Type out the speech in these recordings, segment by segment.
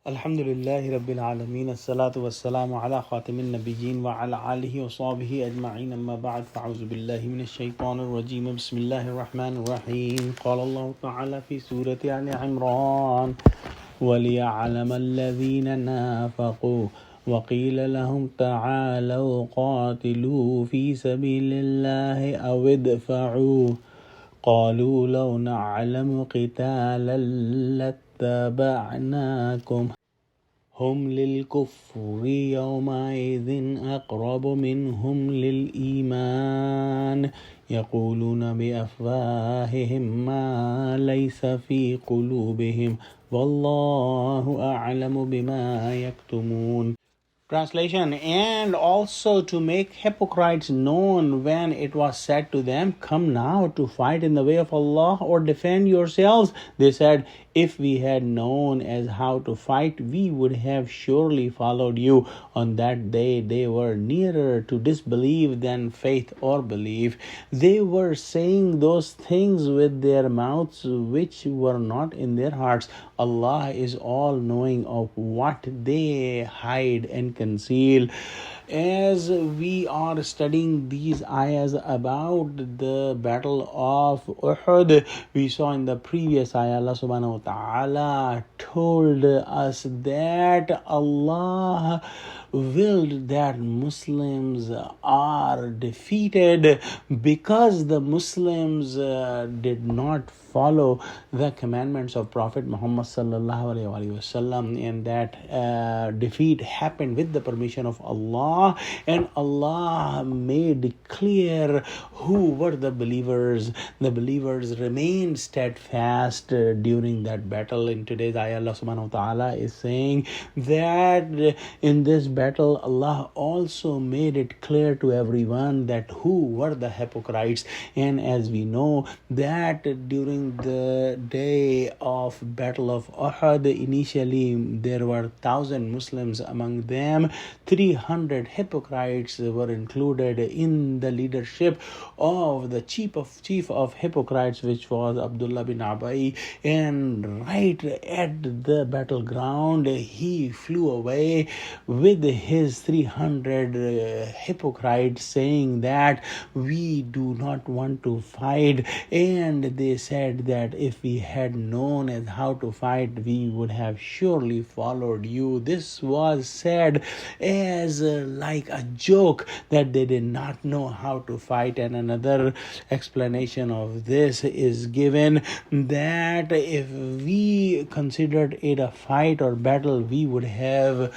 Alhamdulillahi Rabbil Alameen. As-salatu was-salamu ala khatamin nabiyyin wa ala alihi wa sahbihi ajma'in. Amma ba'd. Fa'auzu billahi minash shaitanir rajeem. Bismillahir rahmanir rahim. Qala Allah ta'ala fi surati Al-E-Imran. وَلِيَعْلَمَ الَّذِينَ نَافَقُوا وَقِيلَ لَهُمْ تَعَالَوْا قَاتِلُوا فِي سَبِيلِ اللَّهِ أَوِ ادْفَعُوا قالوا لو نعلم قتالا لاتبعناكم هم للكفر يومئذ أقرب منهم للإيمان يقولون بأفواههم ما ليس في قلوبهم والله أعلم بما يكتمون. Translation: And also to make hypocrites known when it was said to them, "Come now to fight in the way of Allah or defend yourselves." They said, "If we had known as how to fight, we would have surely followed you." On that day they were nearer to disbelief than faith or belief. They were saying those things with their mouths which were not in their hearts. Allah is all knowing of what they hide and conceal. As we are studying these ayahs about the battle of Uhud, we saw in the previous ayah Allah subhanahu wa ta'ala told us that Allah willed that Muslims are defeated because the Muslims did not follow the commandments of Prophet Muhammad sallallahu alaihi wasallam, and that defeat happened with the permission of Allah, and Allah made clear who were the believers. The believers remained steadfast during that battle. In today's ayah, Allah subhanahu wa ta'ala is saying that in this battle Allah also made it clear to everyone that who were the hypocrites. And as we know that during the day of battle of Uhud, initially there were 1,000 Muslims. Among them 300 hypocrites were included in the leadership of the chief of hypocrites, which was Abdullah bin Abai. And right at the battleground he flew away with his 300 hypocrites, saying that we do not want to fight. And they said that if we had known as how to fight, we would have surely followed you. This was said as like a joke, that they did not know how to fight. And another explanation of this is given, that if we considered it a fight or battle, we would have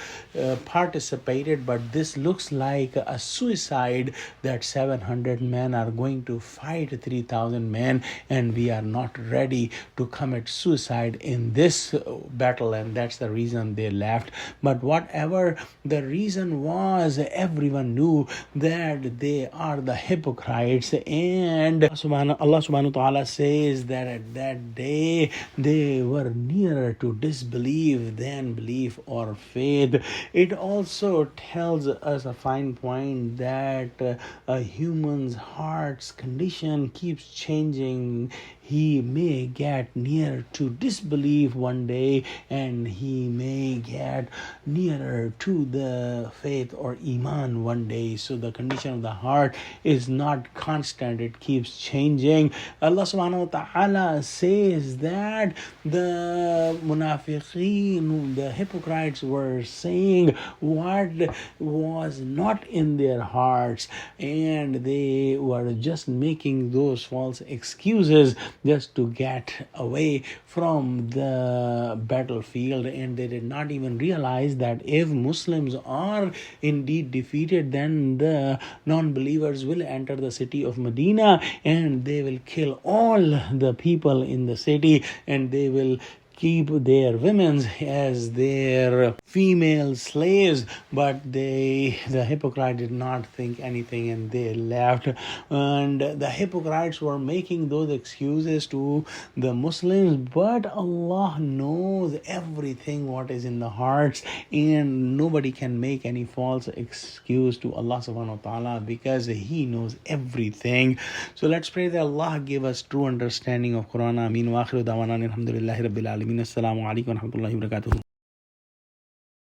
participated, but this looks like a suicide, that 700 men are going to fight 3,000 men, and we are not ready to commit suicide in this battle. And that's the reason they left. But whatever the reason was, everyone knew that they are the hypocrites. And Allah subhanahu wa ta'ala says that at that day they were nearer to disbelief than belief or faith. It also tells us a fine point that a human's heart's condition keeps changing. He may get near to disbelief one day, and he may get nearer to the faith or iman one day. So the condition of the heart is not constant, it keeps changing. Allah subhanahu wa ta'ala says that the munafiqeen, the hypocrites, were saying what was not in their hearts, and they were just making those false excuses just to get away from the battlefield. And they did not even realize that if Muslims are indeed defeated, then the non-believers will enter the city of Medina, and they will kill all the people in the city, and they will keep their women as their female slaves. But the hypocrite did not think anything, and they left. And the hypocrites were making those excuses to the Muslims, but Allah knows everything what is in the hearts, and nobody can make any false excuse to Allah subhanahu wa ta'ala, because He knows everything. So let's pray that Allah give us true understanding of Quran. Ameen. Wa akhiru da'wana alhamdulillahi rabbil alamin. Assalamu alaikum wa rahmatullahi wa barakatuh.